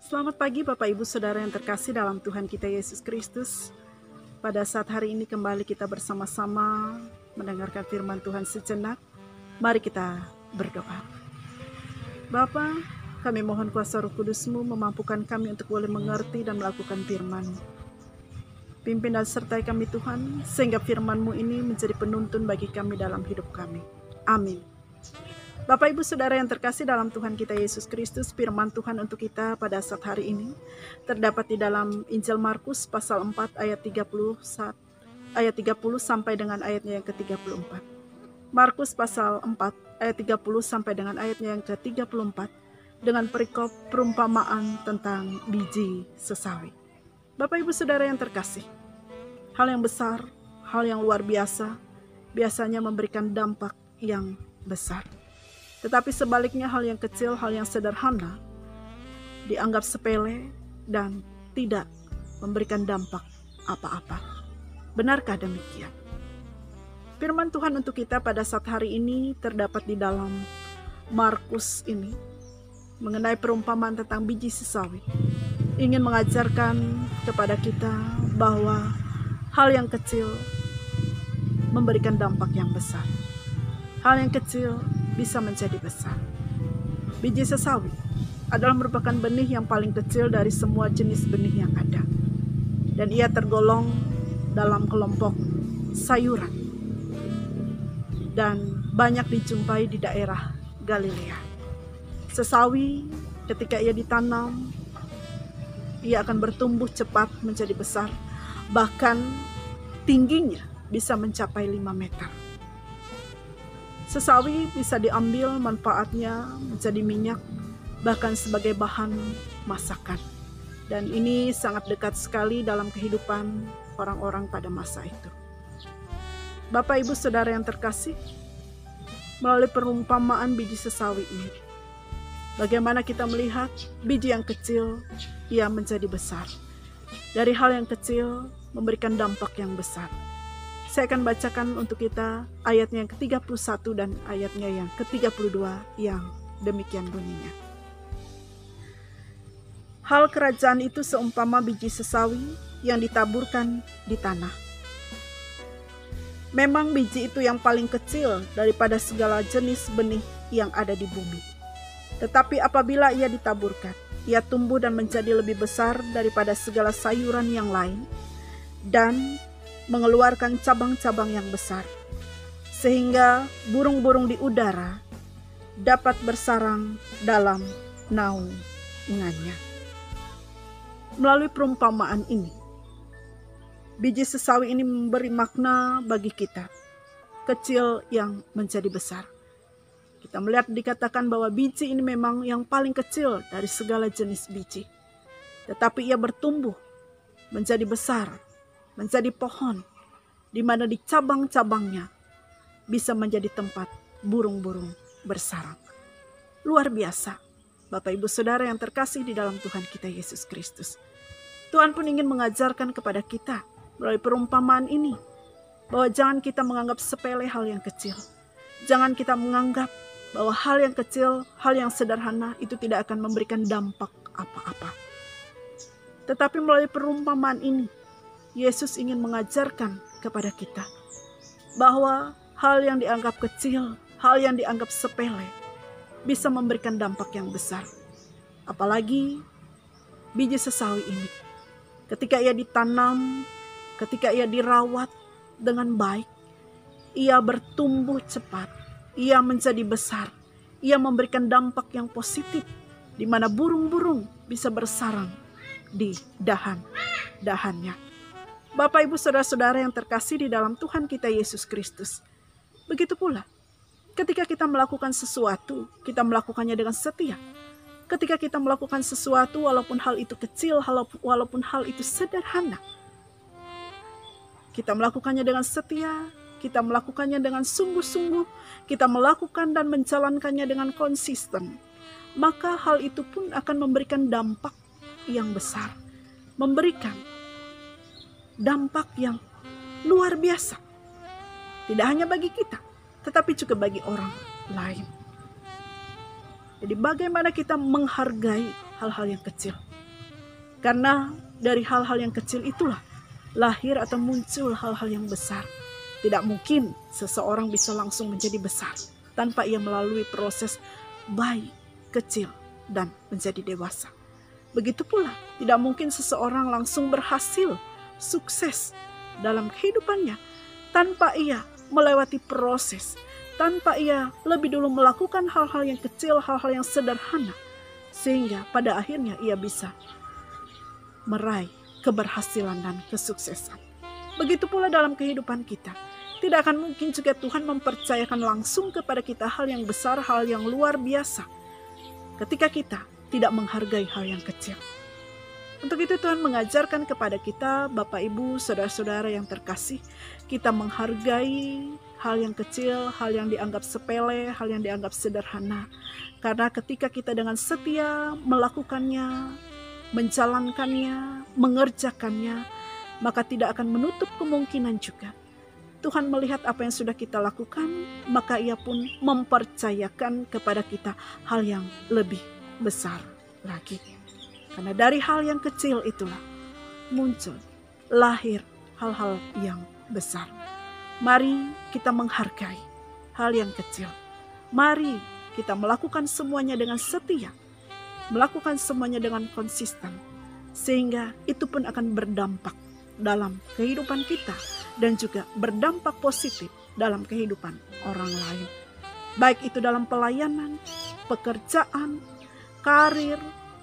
Selamat pagi Bapak Ibu Saudara yang terkasih dalam Tuhan kita Yesus Kristus. Pada saat hari ini kembali kita bersama-sama mendengarkan firman Tuhan sejenak. Mari kita berdoa. Bapa, kami mohon kuasa Roh Kudus-Mu memampukan kami untuk boleh mengerti dan melakukan firman-Mu. Pimpin dan sertai kami Tuhan, sehingga firman-Mu ini menjadi penuntun bagi kami dalam hidup kami. Amin. Bapak Ibu Saudara yang terkasih dalam Tuhan kita Yesus Kristus, firman Tuhan untuk kita pada saat hari ini terdapat di dalam Injil Markus pasal 4 ayat 30 sampai dengan ayatnya yang ke-34. Markus pasal 4 ayat 30 sampai dengan ayatnya yang ke-34 dengan perikop perumpamaan tentang biji sesawi. Bapak Ibu Saudara yang terkasih, hal yang besar, hal yang luar biasa biasanya memberikan dampak yang besar. Tetapi sebaliknya hal yang kecil, hal yang sederhana dianggap sepele dan tidak memberikan dampak apa-apa. Benarkah demikian? Firman Tuhan untuk kita pada saat hari ini terdapat di dalam Markus ini mengenai perumpamaan tentang biji sesawi. Ingin mengajarkan kepada kita bahwa hal yang kecil memberikan dampak yang besar. Hal yang kecil bisa menjadi besar. Biji sesawi adalah merupakan benih yang paling kecil dari semua jenis benih yang ada. Dan ia tergolong dalam kelompok sayuran. Dan banyak dijumpai di daerah Galilea. Sesawi ketika ia ditanam, ia akan bertumbuh cepat menjadi besar. Bahkan tingginya bisa mencapai 5 meter. Sesawi bisa diambil manfaatnya menjadi minyak, bahkan sebagai bahan masakan. Dan ini sangat dekat sekali dalam kehidupan orang-orang pada masa itu. Bapak Ibu Saudara yang terkasih, melalui perumpamaan biji sesawi ini, bagaimana kita melihat biji yang kecil, ia menjadi besar. Dari hal yang kecil memberikan dampak yang besar. Saya akan bacakan untuk kita ayatnya yang ke-31 dan ayatnya yang ke-32 yang demikian bunyinya. Hal kerajaan itu seumpama biji sesawi yang ditaburkan di tanah. Memang biji itu yang paling kecil daripada segala jenis benih yang ada di bumi. Tetapi apabila ia ditaburkan, ia tumbuh dan menjadi lebih besar daripada segala sayuran yang lain dan mengeluarkan cabang-cabang yang besar, sehingga burung-burung di udara dapat bersarang dalam naungannya. Melalui perumpamaan ini, biji sesawi ini memberi makna bagi kita, kecil yang menjadi besar. Kita melihat dikatakan bahwa biji ini memang yang paling kecil dari segala jenis biji, tetapi ia bertumbuh menjadi besar, menjadi pohon, di mana di cabang-cabangnya bisa menjadi tempat burung-burung bersarang. Luar biasa, Bapak Ibu Saudara yang terkasih di dalam Tuhan kita Yesus Kristus. Tuhan pun ingin mengajarkan kepada kita melalui perumpamaan ini, bahwa jangan kita menganggap sepele hal yang kecil. Jangan kita menganggap bahwa hal yang kecil, hal yang sederhana itu tidak akan memberikan dampak apa-apa. Tetapi melalui perumpamaan ini, Yesus ingin mengajarkan kepada kita bahwa hal yang dianggap kecil, hal yang dianggap sepele bisa memberikan dampak yang besar. Apalagi biji sesawi ini, ketika ia ditanam, ketika ia dirawat dengan baik, ia bertumbuh cepat, ia menjadi besar, ia memberikan dampak yang positif, di mana burung-burung bisa bersarang di dahan-dahannya. Bapak Ibu Saudara-saudara yang terkasih di dalam Tuhan kita Yesus Kristus. Begitu pula, ketika kita melakukan sesuatu, kita melakukannya dengan setia. Ketika kita melakukan sesuatu, walaupun hal itu kecil, walaupun hal itu sederhana, kita melakukannya dengan setia, kita melakukannya dengan sungguh-sungguh, kita melakukan dan menjalankannya dengan konsisten, maka hal itu pun akan memberikan dampak yang besar, memberikan dampak yang luar biasa. Tidak hanya bagi kita, tetapi juga bagi orang lain. Jadi bagaimana kita menghargai hal-hal yang kecil. Karena dari hal-hal yang kecil itulah lahir atau muncul hal-hal yang besar. Tidak mungkin seseorang bisa langsung menjadi besar tanpa ia melalui proses bayi, kecil, dan menjadi dewasa. Begitu pula, tidak mungkin seseorang langsung berhasil, sukses dalam kehidupannya tanpa ia melewati proses, tanpa ia lebih dulu melakukan hal-hal yang kecil, hal-hal yang sederhana, sehingga pada akhirnya ia bisa meraih keberhasilan dan kesuksesan. Begitu pula dalam kehidupan kita. Tidak akan mungkin juga Tuhan mempercayakan langsung kepada kita hal yang besar, hal yang luar biasa, ketika kita tidak menghargai hal yang kecil. Untuk itu Tuhan mengajarkan kepada kita, Bapak Ibu, saudara-saudara yang terkasih, kita menghargai hal yang kecil, hal yang dianggap sepele, hal yang dianggap sederhana. Karena ketika kita dengan setia melakukannya, menjalankannya, mengerjakannya, maka tidak akan menutup kemungkinan juga Tuhan melihat apa yang sudah kita lakukan, maka ia pun mempercayakan kepada kita hal yang lebih besar lagi. Karena dari hal yang kecil itulah muncul, lahir hal-hal yang besar. Mari kita menghargai hal yang kecil. Mari kita melakukan semuanya dengan setia, melakukan semuanya dengan konsisten, sehingga itu pun akan berdampak dalam kehidupan kita dan juga berdampak positif dalam kehidupan orang lain. Baik itu dalam pelayanan, pekerjaan, karir,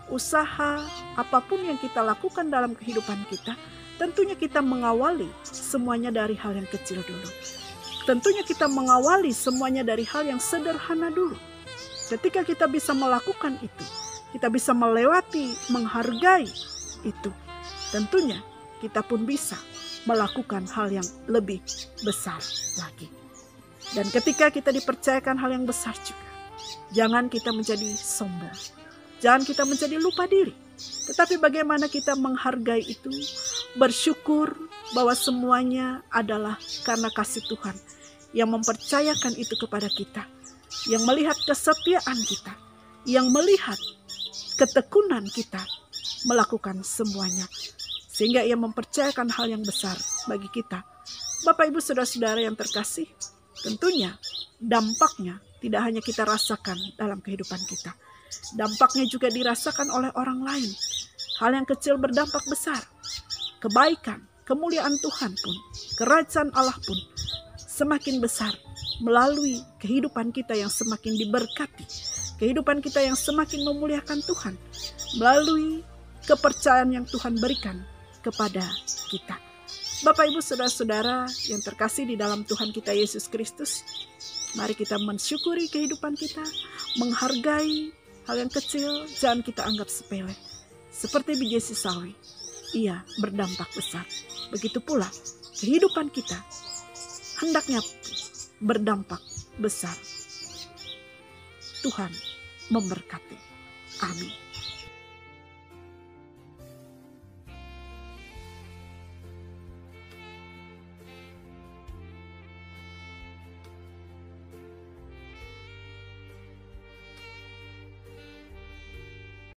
usaha, apapun yang kita lakukan dalam kehidupan kita, tentunya kita mengawali semuanya dari hal yang kecil dulu. Tentunya kita mengawali semuanya dari hal yang sederhana dulu. Ketika kita bisa melakukan itu, kita bisa melewati, menghargai itu, tentunya kita pun bisa melakukan hal yang lebih besar lagi. Dan ketika kita dipercayakan hal yang besar juga, jangan kita menjadi sombong. Jangan kita menjadi lupa diri. Tetapi bagaimana kita menghargai itu, bersyukur bahwa semuanya adalah karena kasih Tuhan yang mempercayakan itu kepada kita, yang melihat kesetiaan kita, yang melihat ketekunan kita melakukan semuanya. Sehingga ia mempercayakan hal yang besar bagi kita. Bapak Ibu saudara-saudara yang terkasih, tentunya dampaknya tidak hanya kita rasakan dalam kehidupan kita. Dampaknya juga dirasakan oleh orang lain. Hal yang kecil berdampak besar. Kebaikan, kemuliaan Tuhan pun, kerajaan Allah pun semakin besar melalui kehidupan kita yang semakin diberkati. Kehidupan kita yang semakin memuliakan Tuhan melalui kepercayaan yang Tuhan berikan kepada kita. Bapak Ibu saudara-saudara yang terkasih di dalam Tuhan kita Yesus Kristus, mari kita mensyukuri kehidupan kita, menghargai hal yang kecil, jangan kita anggap sepele. Seperti biji sawi, ia berdampak besar. Begitu pula kehidupan kita hendaknya berdampak besar. Tuhan memberkati. Amin.